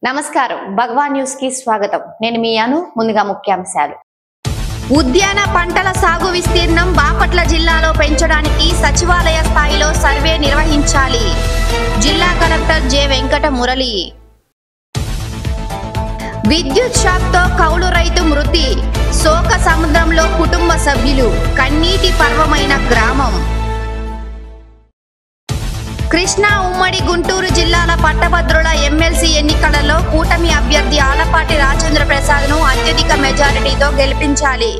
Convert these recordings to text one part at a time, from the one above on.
నమస్కారం భగవాన్ న్యూస్ కి స్వాగతం. నేను మీ అను. ముందుగా ముఖ్యాంశాలు. ఉద్యాన పంటల సాగు విస్తీర్ణం బాపట్ల జిల్లాలో పెంచడానికి సచివాలయ స్థాయిలో సర్వే నిర్వహించాలి. జిల్లా కలెక్టర్ జె వెంకట మురళి. విద్యుత్ షాక్ తో కౌలు రైతు మృతి. శోక సముద్రంలో కుటుంబ సభ్యులు. కన్నీటి పర్వమైన గ్రామం. కృష్ణా ఉమ్మడి గుంటూరు జిల్లాల పట్టభద్రుల ఎమ్మెల్సీ ఎన్నికలలో కూటమి అభ్యర్థి ఆలపాటి రాజేంద్ర ప్రసాద్ ను అత్యధిక మెజారిటీతో గెలిపించాలి.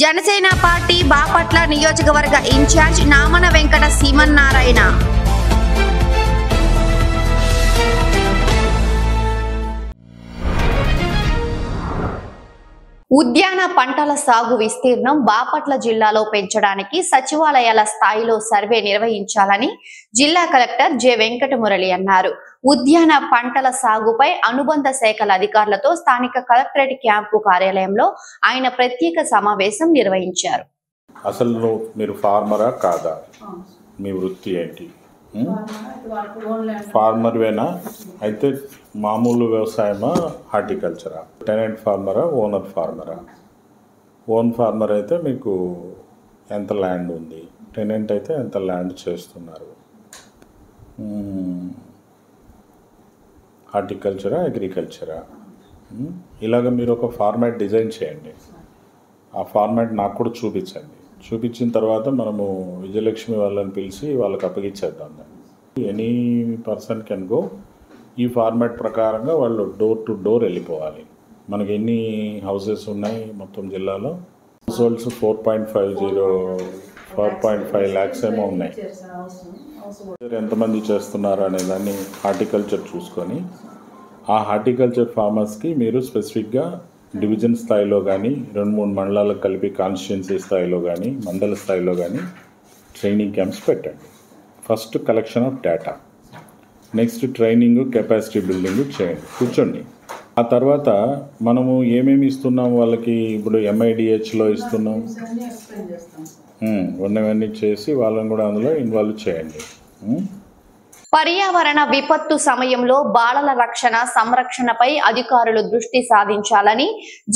జనసేన పార్టీ బాపట్ల నియోజకవర్గ ఇన్ఛార్జ్ నామన వెంకట సీమన్నారాయణ. ఉద్యాన పంటల సాగు విస్తీర్ణం బాపట్ల జిల్లాలో పెంచడానికి సచివాలయాల స్థాయిలో సర్వే నిర్వహించాలని జిల్లా కలెక్టర్ జె వెంకట మురళి అన్నారు. ఉద్యాన పంటల సాగుపై అనుబంధ శాఖల అధికారులతో స్థానిక కలెక్టరేట్ క్యాంపు కార్యాలయంలో ఆయన ప్రత్యేక సమావేశం నిర్వహించారు. అసలు మీరు ఫార్మరా కాదా? మీ వృత్తి ఏంటి? ఫార్మర్వేనా? అయితే మామూలు వ్యవసాయమా, హార్టికల్చరా? టెనెంట్ ఫార్మరా, ఓనర్ ఫార్మరా? ఓన్ ఫార్మర్ అయితే మీకు ఎంత ల్యాండ్ ఉంది, టెనెంట్ అయితే ఎంత ల్యాండ్ చేస్తున్నారు, హార్టికల్చరా, అగ్రికల్చరా? ఇలాగ మీరు ఒక ఫార్మాట్ డిజైన్ చేయండి. ఆ ఫార్మాట్ నాకు కూడా చూపించండి. చూపించిన తర్వాత మనము విజయలక్ష్మి వాళ్ళని పిలిచి వాళ్ళకి అప్పగించేద్దాం. Any person can go. ఈ ఫార్మాట్ ప్రకారంగా వాళ్ళు డోర్ టు డోర్ వెళ్ళిపోవాలి. మనకి ఎన్ని హౌసెస్ ఉన్నాయి మొత్తం జిల్లాలో? హౌస్ హోల్డ్స్ 4.5 lakhs ఏమో ఉన్నాయి. ఎంతమంది చేస్తున్నారు అనే దాన్ని హార్టికల్చర్ చూసుకొని ఆ హార్టికల్చర్ ఫార్మర్స్కి మీరు స్పెసిఫిక్గా డివిజన్ స్థాయిలో కానీ 2-3 మండలాలకు కలిపి కాన్స్టిట్యున్సీ స్థాయిలో కానీ మండల స్థాయిలో కానీ ట్రైనింగ్ క్యాంప్స్ పెట్టండి. First collection of data, next training, capacity building చేయండి, కూర్చోండి. ఆ తర్వాత మనము ఏమేమి ఇస్తున్నాం వాళ్ళకి? ఇప్పుడు MIDHలో ఇస్తున్నాం, ఉన్నవన్నీ చేసి వాళ్ళని కూడా అందులో ఇన్వాల్వ్ చేయండి. పర్యావరణ విపత్తు సమయంలో బాలల రక్షణ సంరక్షణపై అధికారులు దృష్టి సాధించాలని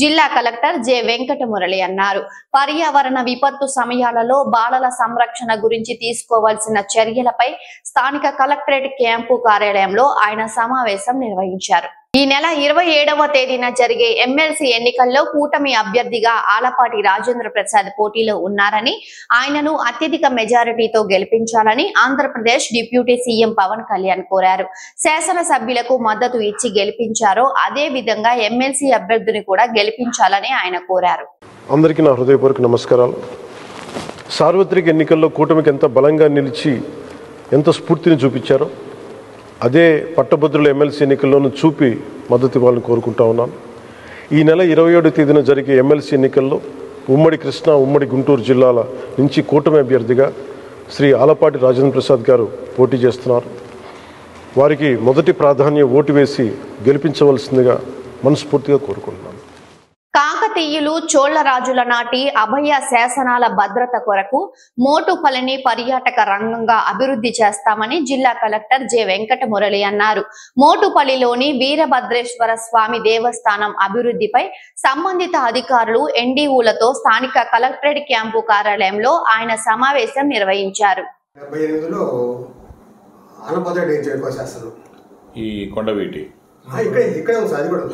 జిల్లా కలెక్టర్ జె వెంకట మురళి అన్నారు. పర్యావరణ విపత్తు సమయాలలో బాలల సంరక్షణ గురించి తీసుకోవాల్సిన చర్యలపై స్థానిక కలెక్టరేట్ క్యాంపు కార్యాలయంలో ఆయన సమావేశం నిర్వహించారు. ఈ నెల 27వ తేదీన జరిగే ఎమ్మెల్సీ ఎన్నికల్లో కూటమి అభ్యర్థిగా ఆలపాటి రాజేంద్ర ప్రసాద్ పోటీలో ఉన్నారని, ఆయనను అత్యధిక మెజారిటీతో గెలిపించాలని ఆంధ్రప్రదేశ్ డిప్యూటీ సీఎం పవన్ కళ్యాణ్ కోరారు. శాసనసభ్యులకు మద్దతు ఇచ్చి గెలిపించారో అదే విధంగా ఎమ్మెల్సీ అభ్యర్థిని కూడా గెలిపించాలని ఆయన కోరారు. అందరికీ నా హృదయపూర్వక నమస్కారాలు. సార్వత్రిక ఎన్నికల్లో కూటమికి ఎంత బలంగా నిలిచి ఎంత స్ఫూర్తిని చూపించారో అదే పట్టభద్రుల ఎమ్మెల్సీ ఎన్నికల్లోనూ చూపి మద్దతు ఇవ్వాలని కోరుకుంటా ఉన్నాను. ఈ నెల 27వ తేదీన జరిగే ఎమ్మెల్సీ ఎన్నికల్లో ఉమ్మడి కృష్ణా, ఉమ్మడి గుంటూరు జిల్లాల నుంచి కూటమి అభ్యర్థిగా శ్రీ ఆలపాటి రాజేంద్ర ప్రసాద్ గారు పోటీ చేస్తున్నారు. వారికి మొదటి ప్రాధాన్యం ఓటు వేసి గెలిపించవలసిందిగా మనస్ఫూర్తిగా కోరుకుంటున్నాను. కాకతీయులు, చోళరాజుల నాటి అభయ శాసనాల భద్రత కొరకు మోటుపల్లిని పర్యాటక రంగంగా అభివృద్ధి చేస్తామని జిల్లా కలెక్టర్ జె వెంకట మురళి అన్నారు. మోటుపల్లిలోని వీరభద్రేశ్వర స్వామి దేవస్థానం అభివృద్ధిపై సంబంధిత అధికారులు, NDOలతో స్థానిక కలెక్టరేట్ క్యాంపు కార్యాలయంలో ఆయన సమావేశం నిర్వహించారు. ఈ కొండవీటి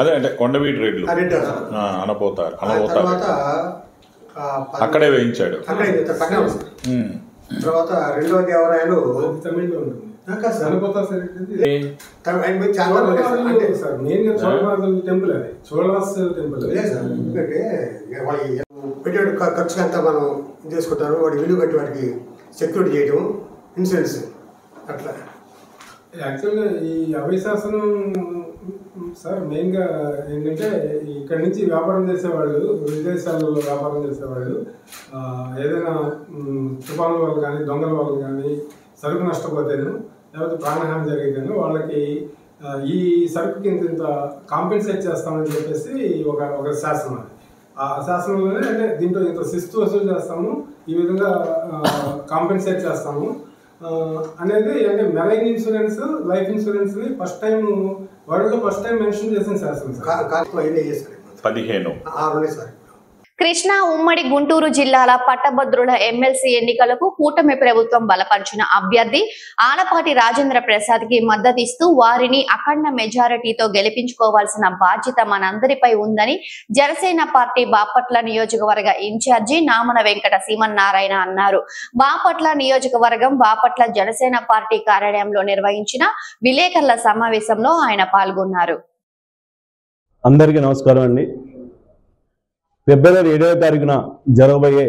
అదే అంటే కొండవీటి రెడ్లు అనపోతారు అక్కడే వేయించాడు. తర్వాత రెండవ దేవాలయాలు టెంపుల్, అది చోళరాజు టెంపుల్. పెట్టే ఖర్చు అంతా మనం చేసుకుంటారు. వాడి విలువ కట్టి వాడికి సెక్యూరిటీ చేయడం, ఇన్సూరెన్స్ అట్లా. యాక్చువల్గా ఈ అభయశాసనం సార్ మెయిన్గా ఏంటంటే ఇక్కడ నుంచి వ్యాపారం చేసేవాళ్ళు, విదేశాలలో వ్యాపారం చేసేవాళ్ళు ఏదైనా తుఫానుల వల్ల కానీ, దొంగల వల్ల కానీ సరుకు నష్టపోతేను, లేకపోతే ప్రాణహాని జరిగితేను వాళ్ళకి ఈ సరుకుకి ఇంత కాంపెన్సేట్ చేస్తామని చెప్పేసి ఒక శాసనం. అది ఆ శాసనంలోనే అంటే దీంట్లో ఇంత శిస్తు వసూలు చేస్తాము, ఈ విధంగా కాంపెన్సేట్ చేస్తాము అనేది. అంటే మెరైన్ ఇన్సూరెన్స్, లైఫ్ ఇన్సూరెన్స్ని ఫస్ట్ టైం వాళ్ళు ఫస్ట్ టైం మెన్షన్ చేసిన శాసనం సార్ 15 సార్. కృష్ణా ఉమ్మడి గుంటూరు జిల్లాల పట్టభద్రుల ఎమ్మెల్సీ ఎన్నికలకు కూటమి ప్రభుత్వం బలపరిచిన అభ్యర్థి ఆలపాటి రాజేంద్ర ప్రసాద్ కి మద్దతిస్తూ వారిని అఖండ మెజారిటీతో గెలిపించుకోవాల్సిన బాధ్యత మనందరిపై ఉందని జనసేన పార్టీ బాపట్ల నియోజకవర్గ ఇన్ఛార్జి నామన వెంకట సీమన్నారాయణ అన్నారు. బాపట్ల నియోజకవర్గం బాపట్ల జనసేన పార్టీ కార్యాలయంలో నిర్వహించిన విలేకరుల సమావేశంలో ఆయన పాల్గొన్నారు. అందరికీ నమస్కారం అండి. ఫిబ్రవరి 7వ తారీఖున జరగబోయే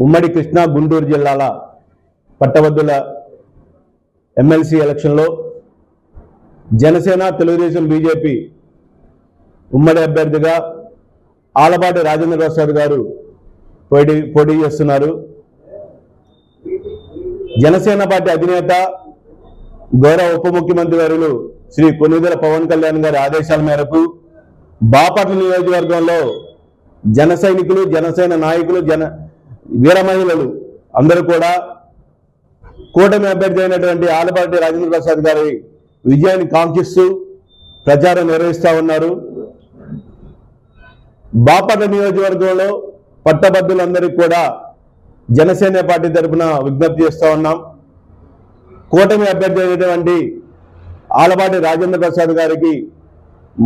ఉమ్మడి కృష్ణా గుంటూరు జిల్లాల పట్టభద్రుల ఎమ్మెల్సీ ఎలక్షన్లో జనసేన, తెలుగుదేశం, బీజేపీ ఉమ్మడి అభ్యర్థిగా ఆలపాటి రాజేంద్ర ప్రసాద్ గారు పోటీ చేస్తున్నారు. జనసేన పార్టీ అధినేత గౌరవ ఉప ముఖ్యమంత్రి వర్యులు శ్రీ కొనిదెల పవన్ కళ్యాణ్ గారి ఆదేశాల మేరకు బాపట్ల నియోజకవర్గంలో జన సైనికులు, జనసేన నాయకులు, వీర మహిళలు అందరూ కూడా కూటమి అభ్యర్థి అయినటువంటి ఆలపాటి రాజేంద్ర ప్రసాద్ గారి విజయాన్ని కాంక్షిస్తూ ప్రచారం నిర్వహిస్తూ ఉన్నారు. బాపట్ల నియోజకవర్గంలో పట్టభద్రులందరికీ కూడా జనసేన పార్టీ తరఫున విజ్ఞప్తి చేస్తూ ఉన్నాం. కూటమి అభ్యర్థి అయినటువంటి ఆలపాటి రాజేంద్ర ప్రసాద్ గారికి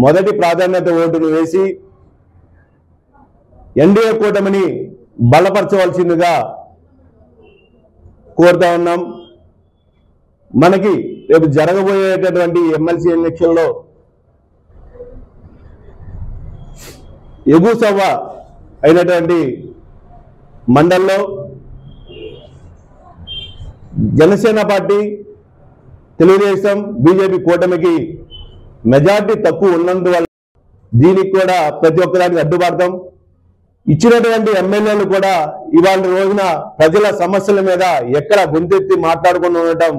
మొదటి ప్రాధాన్యత ఓటును వేసి ఎన్డీఏ కూటమిని బలపరచవలసిందిగా కోరుతా ఉన్నాం. మనకి రేపు జరగబోయేటటువంటి ఎమ్మెల్సీ ఎన్నికల్లో ఎగుసవ్వ అయినటువంటి మండల్లో జనసేన పార్టీ, తెలుగుదేశం, బీజేపీ కూటమికి మెజార్టీ తక్కువ ఉన్నందువల్ల దీనికి కూడా ప్రతి ఒక్కదానికి అడ్డుపడతాం. ఇచ్చినటువంటి ఎమ్మెల్యేలు కూడా ఇవాళ రోజున ప్రజల సమస్యల మీద ఎక్కడ గొంతెత్తి మాట్లాడుకుని ఉండటం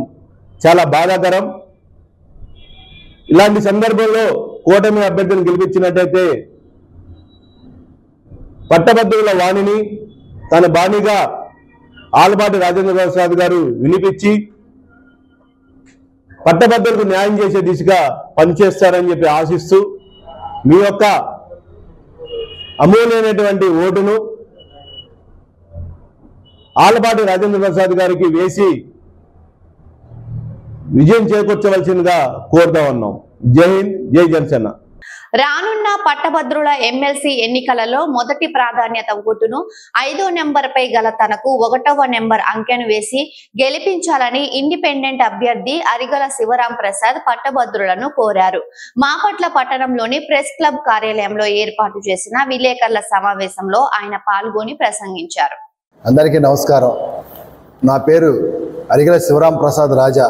చాలా బాధాకరం. ఇలాంటి సందర్భంలో కూటమి అభ్యర్థిని గెలిపించినట్టయితే పట్టభద్రుల వాణిని తన బాణిగా ఆలపాటి రాజేంద్ర ప్రసాద్ గారు వినిపించి పట్టభద్రులకు న్యాయం చేసే దిశగా పనిచేస్తారని చెప్పి ఆశిస్తూ మీ యొక్క అమూల్యమైనటువంటి ఓటును ఆలపాటి రాజేంద్ర ప్రసాద్ గారికి వేసి విజయం చేకూర్చవలసిందిగా కోరుతా ఉన్నాం. జై హింద్, జై జనసేన. రానున్న పట్టభద్రుల ఎమ్మెల్సీ ఎన్నికలలో మొదటి ప్రాధాన్యత ఓటును 5వ నెంబర్పై గల తనకు 1వ నెంబర్ అంకెను వేసి గెలిపించాలని ఇండిపెండెంట్ అభ్యర్థి అరిగల శివరాం ప్రసాద్ పట్టభద్రులను కోరారు. మాపట్ల పట్టణంలోని ప్రెస్ క్లబ్ కార్యాలయంలో ఏర్పాటు చేసిన విలేకరుల సమావేశంలో ఆయన పాల్గొని ప్రసంగించారు. అందరికీ నమస్కారం. నా పేరు అరిగల శివరాం ప్రసాద్ రాజా.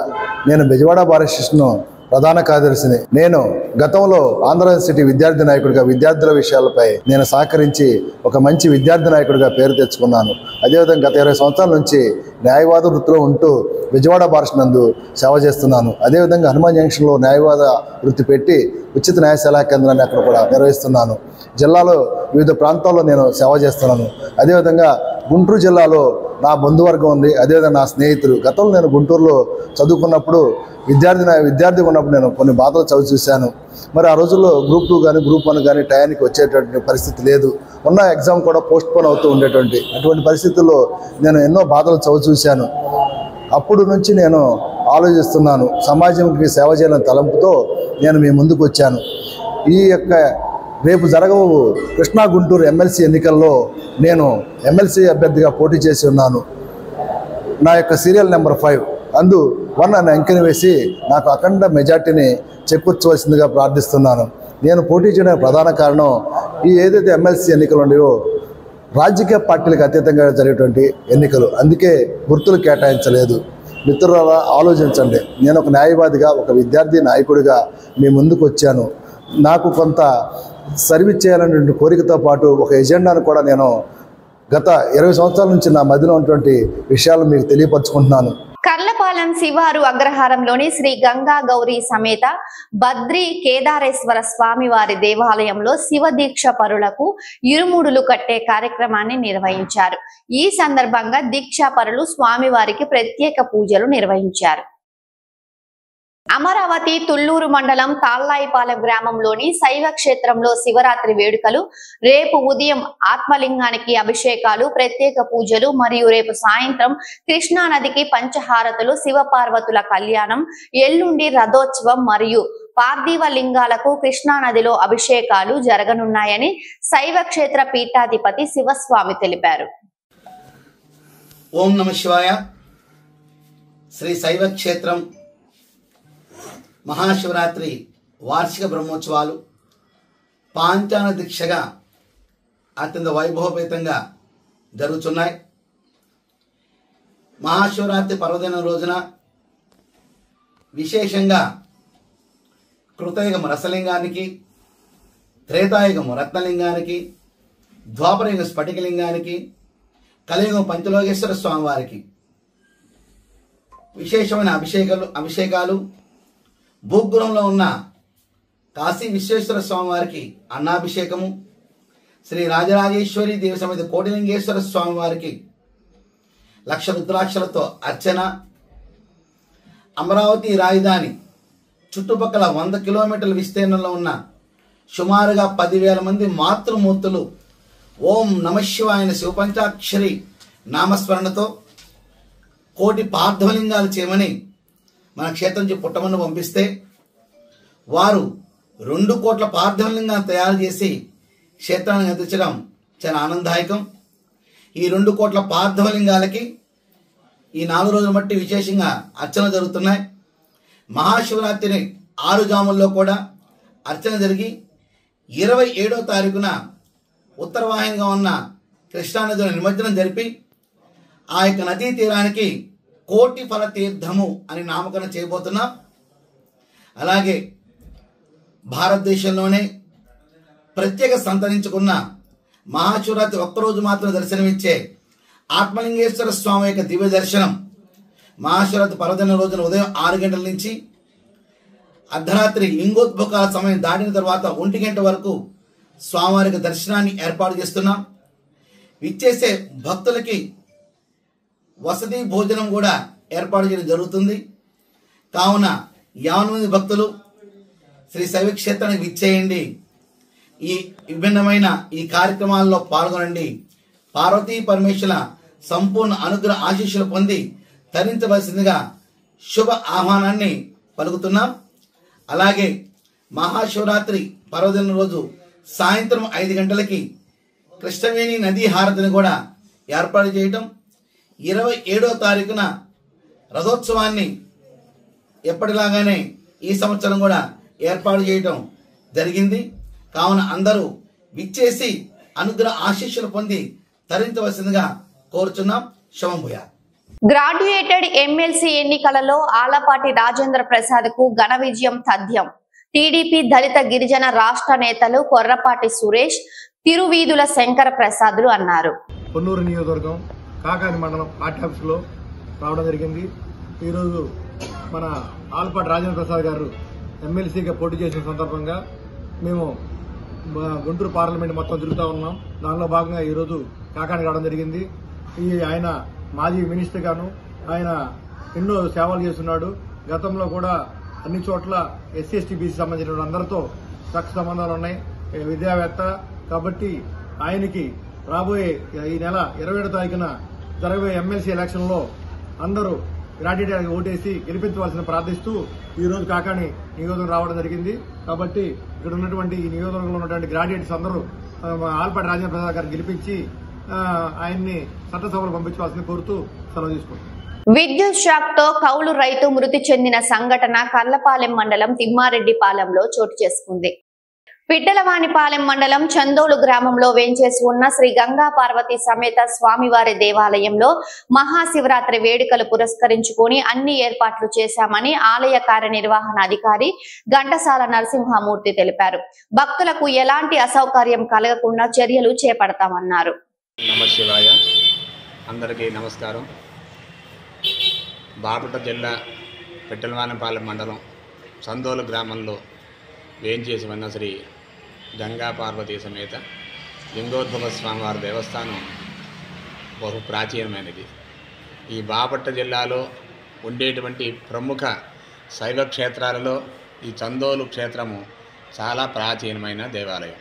నేను బెజవాడ బార్ అసోసియేషన్ ప్రధాన కార్యదర్శిని. నేను గతంలో ఆంధ్ర యూనివర్సిటీ విద్యార్థి నాయకుడిగా విద్యార్థుల విషయాలపై నేను సహకరించి ఒక మంచి విద్యార్థి నాయకుడిగా పేరు తెచ్చుకున్నాను. అదేవిధంగా గత 20 సంవత్సరాల నుంచి న్యాయవాద వృత్తిలో ఉంటూ విజయవాడ బార్ నందు సేవ చేస్తున్నాను. అదేవిధంగా హనుమాన్ జంక్షన్లో న్యాయవాద వృత్తి పెట్టి ఉచిత న్యాయ సలహా కేంద్రాన్ని అక్కడ కూడా నిర్వహిస్తున్నాను. జిల్లాలో వివిధ ప్రాంతాల్లో నేను సేవ చేస్తున్నాను. అదేవిధంగా గుంటూరు జిల్లాలో నా బంధువర్గం ఉంది. అదేవిధంగా నా స్నేహితులు, గతంలో నేను గుంటూరులో చదువుకున్నప్పుడు విద్యార్థిగా ఉన్నప్పుడు నేను కొన్ని బాధలు చదివి చూశాను. మరి ఆ రోజుల్లో గ్రూప్ 2 కానీ గ్రూప్ 1 కానీ టయానికి వచ్చేటటువంటి పరిస్థితి లేదు. ఉన్న ఎగ్జామ్ కూడా పోస్ట్ పోన్ అవుతూ ఉండేటువంటి అటువంటి పరిస్థితుల్లో నేను ఎన్నో బాధలు చదివి చూశాను. అప్పుడు నుంచి నేను ఆలోచిస్తున్నాను, సమాజంకి సేవ చేయాలని తలంపుతో నేను మీ ముందుకు వచ్చాను. ఈ యొక్క రేపు జరగబో కృష్ణా గుంటూరు ఎమ్మెల్సీ ఎన్నికల్లో నేను ఎమ్మెల్సీ అభ్యర్థిగా పోటీ చేసి ఉన్నాను. నా యొక్క సీరియల్ నెంబర్ 5 అందు 1 అనే అంకెను వేసి నాకు అఖండ మెజార్టీని చేకూర్చవలసిందిగా ప్రార్థిస్తున్నాను. నేను పోటీ చేయడానికి ప్రధాన కారణం ఈ ఏదైతే ఎమ్మెల్సీ ఎన్నికలు ఉన్నాయో రాజకీయ పార్టీలకు అతీతంగా జరిగేటువంటి ఎన్నికలు, అందుకే గుర్తులు కేటాయించలేదు. మిత్రులారా ఆలోచించండి. నేను ఒక న్యాయవాదిగా, ఒక విద్యార్థి నాయకుడిగా మీ ముందుకు వచ్చాను. నాకు కొంత సర్వీస్ చేయాలనే కోరికతో పాటు ఒక ఎజెండాను కూడా నేను గత 20 సంవత్సరాల నుంచి నా మధ్యలో ఉన్నటువంటి విషయాలు మీకు తెలియపరచుకుంటున్నాను. కర్లపాలెం శివారు అగ్రహారంలోని శ్రీ గంగా గౌరీ సమేత బద్రి కేదారేశ్వర స్వామి వారి దేవాలయంలో శివ దీక్ష పరులకు ఇరుముడులు కట్టే కార్యక్రమాన్ని నిర్వహించారు. ఈ సందర్భంగా దీక్షా పరులు స్వామివారికి ప్రత్యేక పూజలు నిర్వహించారు. అమరావతి తుళ్లూరు మండలం తాళ్లాయిపాలెం గ్రామంలోని శైవ క్షేత్రంలో శివరాత్రి వేడుకలు రేపు ఉదయం ఆత్మలింగానికి అభిషేకాలు ప్రత్యేక పూజలు మరియు రేపు సాయంత్రం కృష్ణానదికి పంచహారతులు శివపార్వతుల కళ్యాణం ఎల్లుండి రథోత్సవం మరియు పార్థివ లింగాలకు కృష్ణానదిలో అభిషేకాలు జరగనున్నాయని శైవ క్షేత్ర పీఠాధిపతి శివస్వామి తెలిపారు. ఓం నమ శివాయ. శ్రీ శైవ క్షేత్రం మహాశివరాత్రి వార్షిక బ్రహ్మోత్సవాలు పాంచాన దీక్షగా అత్యంత వైభవపేతంగా జరుగుతున్నాయి. మహాశివరాత్రి పర్వదినం రోజున విశేషంగా కృతయుగం రసలింగానికి, త్రేతాయుగం రత్నలింగానికి, ద్వాపరయుగం స్ఫటికలింగానికి, కలియుగం పంచలోకేశ్వర స్వామివారికి విశేషమైన అభిషేకాలు భూగుణంలో ఉన్న కాశీ విశ్వేశ్వర స్వామివారికి అన్నాభిషేకము, శ్రీ రాజరాజేశ్వరి దేవి సమేత కోటిలింగేశ్వర స్వామివారికి లక్ష రుద్రాక్షలతో అర్చన, అమరావతి రాజధాని చుట్టుపక్కల 100 కిలోమీటర్ల విస్తీర్ణంలో ఉన్న సుమారుగా 10,000 మంది మాతృమూర్తులు ఓం నమశివాయన శివపంచాక్షరి నామస్మరణతో కోటి పార్థవలింగాలు చేయమని మన క్షేత్రం నుంచి పుట్టమన్ను పంపిస్తే వారు 2 కోట్ల పార్థవలింగాన్ని తయారు చేసి క్షేత్రానికి అందించడం చాలా ఆనందదాయకం. ఈ 2 కోట్ల పార్థవలింగాలకి ఈ 4 రోజుల బట్టి విశేషంగా అర్చన జరుగుతున్నాయి. మహాశివరాత్రిని 6 జాముల్లో కూడా అర్చన జరిగి 27వ తారీఖున ఉత్తరవాహినిగా ఉన్న కృష్ణానదిలో నిమజ్జనం జరిపి ఆ యొక్క నదీ తీరానికి కోటి ఫల తీర్థము అని నామకరణం చేయబోతున్నాం. అలాగే భారతదేశంలోనే ప్రత్యేక సంతరించుకున్న మహాశివరాత్రి ఒక్కరోజు మాత్రం దర్శనమిచ్చే ఆత్మలింగేశ్వర స్వామి యొక్క దివ్య దర్శనం మహాశివరాత్రి పర్వదిన రోజున ఉదయం 6 గంటల నుంచి అర్ధరాత్రి లింగోద్భోగాల సమయం దాటిన తర్వాత 1 గంట వరకు స్వామివారికి దర్శనాన్ని ఏర్పాటు చేస్తున్నాం. విచ్చేసే భక్తులకి వసతి భోజనం కూడా ఏర్పాటు చేయడం జరుగుతుంది. కావున 50 మంది భక్తులు శ్రీ శైవ క్షేత్రానికి విచ్చేయండి. ఈ విభిన్నమైన ఈ కార్యక్రమాల్లో పాల్గొనండి. పార్వతీ పరమేశ్వర సంపూర్ణ అనుగ్రహ ఆశీస్సులు పొంది తరించవలసిందిగా శుభ ఆహ్వానాన్ని పలుకుతున్నాం. అలాగే మహాశివరాత్రి పర్వదిన రోజు సాయంత్రం 5 గంటలకి కృష్ణవేణి నదీ హారతిని కూడా ఏర్పాటు చేయటం, 27వ తారీఖున రథోత్సవాన్ని ఎప్పటిలాగానే ఈ సంవత్సరం కూడా ఏర్పాటు చేయటం జరిగింది. కావున అందరూ విచ్చేసి అనుగ్రహ ఆశీస్సులు పొంది తరించవలసిందిగా కోరుచున్నాం. శుభంభూయా. గ్రాడ్యుయేటెడ్ ఎమ్మెల్సీ ఎన్నికలలో ఆలపాటి రాజేంద్ర ప్రసాద్ కు ఘన విజయం తథ్యం. టీడీపీ దళిత గిరిజన రాష్ట్ర నేతలు కొర్రపాటి సురేష్, తిరువీధుల శంకర ప్రసాద్లు అన్నారు. పొన్నూరు నియోజకవర్గం కాకాని మండలం పార్టీ ఆఫీసులో రావడం జరిగింది. ఈరోజు మన ఆలపాటి రాజేంద్ర ప్రసాద్ గారు ఎమ్మెల్సీగా పోటీ చేసిన సందర్భంగా మేము గుంటూరు పార్లమెంట్ మొత్తం తిరుగుతూ ఉన్నాం. దానిలో భాగంగా ఈరోజు కాకాని రావడం జరిగింది. ఆయన మాజీ మినిస్టర్ గాను ఆయన ఎన్నో సేవలు చేస్తున్నాడు. గతంలో కూడా అన్ని చోట్ల ఎస్సీ ఎస్టీ బీసీ సంబంధించిన అందరితో చక్క సంబంధాలు ఉన్నాయి. విద్యావేత్త కాబట్టి ఆయనకి రాబోయే ఈ నెల 27వ తారీఖున జరగబోయే ఎమ్మెల్సీ ఎలక్షన్ లో అందరూ గ్రాడ్యుయేట్ ఓటేసి గెలిపించవలసిన ప్రార్థిస్తూ ఈ రోజు కాకాని నియోజకవర్గం రావడం జరిగింది. కాబట్టి ఇక్కడ ఉన్నటువంటి ఈ నియోజకవర్గంలో ఉన్నటువంటి గ్రాడ్యుయేట్స్ అందరూ ఆలపాటి రాజేంద్ర ప్రసాద్ గారిని గెలిపించి ఆయన్ని చట్టసభలు పంపించవలసింది కోరుతూ సెలవు తీసుకుంటున్నాం. విద్యుత్ షాక్ తో కౌలు రైతు మృతి చెందిన సంఘటన కర్లపాలెం మండలం తిమ్మారెడ్డిపాలెంలో చోటు చేసుకుంది. పిట్టలవానిపాలెం మండలం చందోలు గ్రామంలో వేంచేసి ఉన్న శ్రీ గంగా పార్వతి సమేత స్వామివారి దేవాలయంలో మహాశివరాత్రి వేడుకలు పురస్కరించుకొని అన్ని ఏర్పాట్లు చేశామని ఆలయ కార్యనిర్వహణ అధికారి ఘంటసాల నరసింహమూర్తి తెలిపారు. భక్తులకు ఎలాంటి అసౌకర్యం కలగకుండా చర్యలు చేపడతామన్నారు. నమశివాయ. అందరికీ నమస్కారం. బాపట్ల జిల్లా పిట్టలవానిపాలెం మండలం చందోలు గ్రామంలో వేంచేసి ఉన్న శ్రీ గంగా పార్వతీ సమేత లింగోద్భవ స్వామివారి దేవస్థానం బహు ప్రాచీనమైనది. ఈ బాపట్ల జిల్లాలో ఉండేటువంటి ప్రముఖ శైవ క్షేత్రాలలో ఈ చందోలు క్షేత్రము చాలా ప్రాచీనమైన దేవాలయం.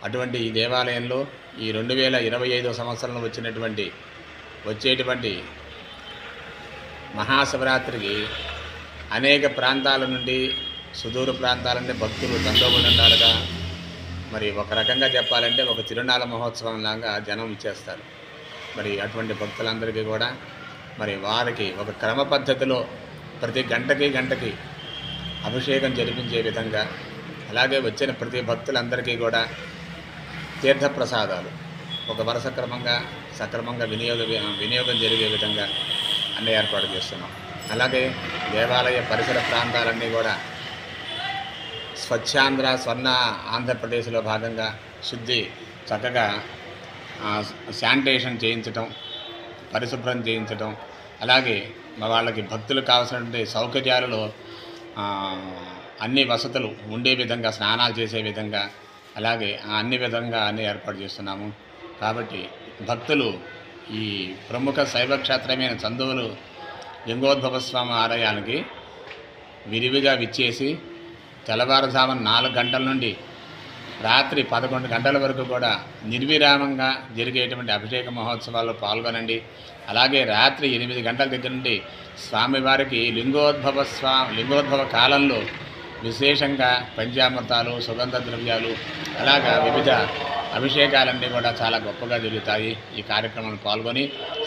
అటువంటి ఈ దేవాలయంలో ఈ 2025 సంవత్సరంలో వచ్చేటువంటి మహాశివరాత్రికి అనేక ప్రాంతాల నుండి సుదూర ప్రాంతాల నుండి భక్తులు తండోబడిండాలుగా మరి ఒక రకంగా చెప్పాలంటే ఒక తిరునాళ్ళ మహోత్సవం లాగా జనం ఇచ్చేస్తారు. మరి అటువంటి భక్తులందరికీ కూడా మరి వారికి ఒక క్రమ పద్ధతిలో ప్రతి గంటకి అభిషేకం జరిపించే విధంగా, అలాగే వచ్చిన ప్రతి భక్తులందరికీ కూడా తీర్థప్రసాదాలు ఒక వరుస క్రమంగా సక్రమంగా వినియోగం జరిగే విధంగా అన్ని ఏర్పాటు చేస్తున్నాం. అలాగే దేవాలయ పరిసర ప్రాంతాలన్నీ కూడా స్వచ్ఛాంధ్ర స్వర్ణ ఆంధ్రప్రదేశ్లో భాగంగా చక్కగా శానిటేషన్ చేయించటం, పరిశుభ్రం చేయించటం, అలాగే వాళ్ళకి భక్తులకు కావాల్సినటువంటి సౌకర్యాలలో అన్ని వసతులు ఉండే విధంగా, స్నానాలు చేసే విధంగా, అలాగే అన్ని ఏర్పాటు చేస్తున్నాము. కాబట్టి భక్తులు ఈ ప్రముఖ శైవక్షేత్రమైన చందోలు లింగోద్భవ స్వామి ఆలయానికి విరివిగా విచ్చేసి తెల్లవారుజామున 4 గంటల నుండి రాత్రి 11 గంటల వరకు కూడా నిర్విరామంగా జరిగేటువంటి అభిషేక మహోత్సవాల్లో పాల్గొనండి. అలాగే రాత్రి 8 గంటల దగ్గర నుండి స్వామివారికి లింగోద్భవ కాలంలో విశేషంగా పంచామృతాలు, సుగంధ ద్రవ్యాలు, అలాగా వివిధ అభిషేకాలన్నీ కూడా చాలా గొప్పగా జరుగుతాయి. ఈ కార్యక్రమంలో పాల్గొని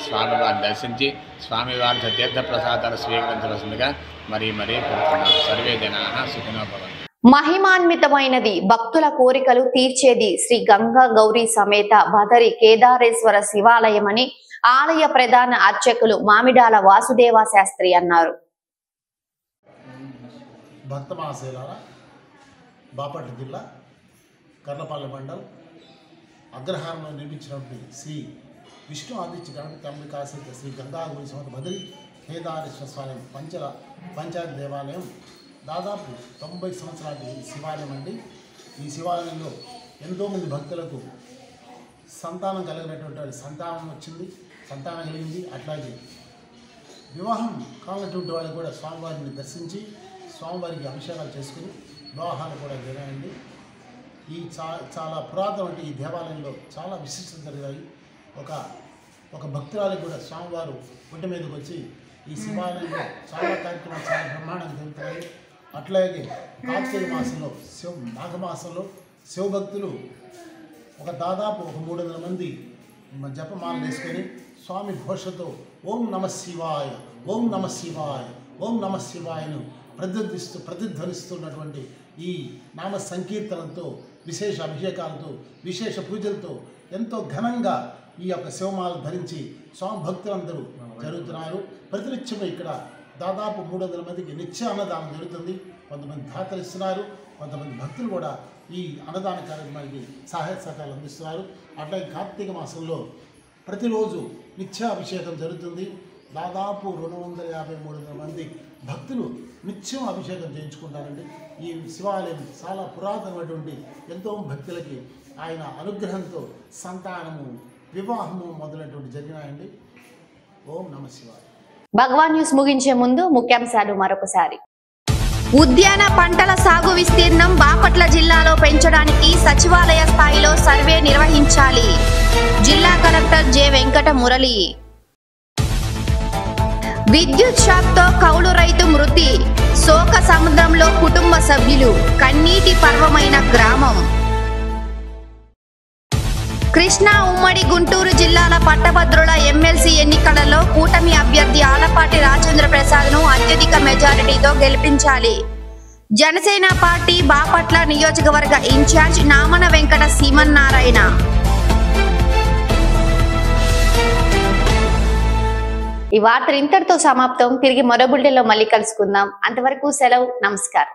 స్వామివారిని దర్శించి స్వామివారి తీర్థ ప్రసాదాలు స్వీకరించవలసిందిగా మరీ కోరుతున్నాం. సర్వే జనాః సుఖినో భవంతు. మహిమాన్వితమైనది, భక్తుల కోరికలు తీర్చేది శ్రీ గంగా గౌరీ సమేత బదరి కేదారేశ్వర శివాలయమని ఆలయ ప్రధాన అర్చకులు మామిడాల వాసుదేవ శాస్త్రి అన్నారు. భక్త మహాశైలారా, బాపట్ల జిల్లా కర్లపల్లి మండలం అగ్రహారంలో నిర్మించినటువంటి శ్రీ విష్ణు ఆదిత్య గణపతి అంబికాసహిత శ్రీ గంగా గౌరీ సమేత బదరి కేదారేశ్వర స్వామి పంచాయతీ దేవాలయం దాదాపు 90 సంవత్సరాల శివాలయం అండి. ఈ శివాలయంలో ఎంతోమంది భక్తులకు సంతానం కలిగినటువంటి సంతానం కలిగింది. అట్లాగే వివాహం కానటువంటి వాళ్ళు కూడా స్వామివారిని దర్శించి స్వామివారికి అభిషేకాలు చేసుకుని వివాహాలు కూడా జరిగాయండి. ఈ చాలా పురాతన ఈ దేవాలయంలో చాలా విశిష్టత జరిగాయి. ఒక భక్తురాలికి కూడా స్వామివారు ఒంటి మీదకి వచ్చి ఈ శివాలయంలో చాలా కార్యక్రమాలు చాలా బ్రహ్మాండంగా జరుగుతాయి. అట్లాగే కార్తీక మాసంలో మాఘమాసంలో శివభక్తులు దాదాపు 300 మంది జపమాల వేసుకొని స్వామి ఘోషతో ఓం నమ శివాయ, ఓం నమ శివాయ, ఓం నమ శివాయను ప్రతిధ్వనిస్తున్నటువంటి ఈ నామ సంకీర్తనంతో, విశేష అభిషేకాలతో, విశేష పూజలతో ఎంతో ఘనంగా ఈ యొక్క శివమాలను ధరించి స్వామి భక్తులందరూ జరుగుతున్నారు. ప్రతినిత్యం ఇక్కడ దాదాపు 300 మందికి నిత్య అన్నదానం జరుగుతుంది. కొంతమంది దాతలు ఇస్తున్నారు, కొంతమంది భక్తులు కూడా ఈ అన్నదాన కార్యక్రమానికి సహాయ సహకారాలు అందిస్తున్నారు. అట్లాగే కార్తీక మాసంలో ప్రతిరోజు నిత్యాభిషేకం జరుగుతుంది. దాదాపు 250-300 మంది భక్తులు నిత్యం అభిషేకం చేయించుకుంటారండి. ఈ శివాలయం చాలా పురాతనమైనటువంటి ఎంతో భక్తులకి ఆయన అనుగ్రహంతో సంతానము, వివాహము మొదలైనటువంటి జరిగినాయండి. ఓం నమ శివాయ. భగవాన్ న్యూస్ ముగించే ముందు ముఖ్యాంశాలు మరొకసారి. ఉద్యాన పంటల సాగు విస్తీర్ణం బాపట్ల జిల్లాలో పెంచడానికి సచివాలయ స్థాయిలో సర్వే నిర్వహించాలి. జిల్లా కలెక్టర్ జె వెంకట మురళి. విద్యుత్ షాక్తో కౌలు రైతు మృతి, శోక సముద్రంలో కుటుంబ సభ్యులు, కన్నీటి పర్వమైన గ్రామం. కృష్ణా ఉమ్మడి గుంటూరు జిల్లాల పట్టభద్రుల ఎమ్మెల్సీ ఎన్నికలలో కూటమి అభ్యర్థి ఆలపాటి రాజేంద్ర ప్రసాద్ ను అత్యధిక మెజారిటీతో గెలిపించాలి. జనసేన పార్టీ బాపట్ల నియోజకవర్గ ఇన్ఛార్జ్ నామన వెంకట సీమన్నారాయణ. ఈ వార్తలు ఇంతటితో సమాప్తం. తిరిగి మరో బులెటిన్లో మళ్ళీ కలుసుకుందాం. అంతవరకు సెలవు. నమస్కారం.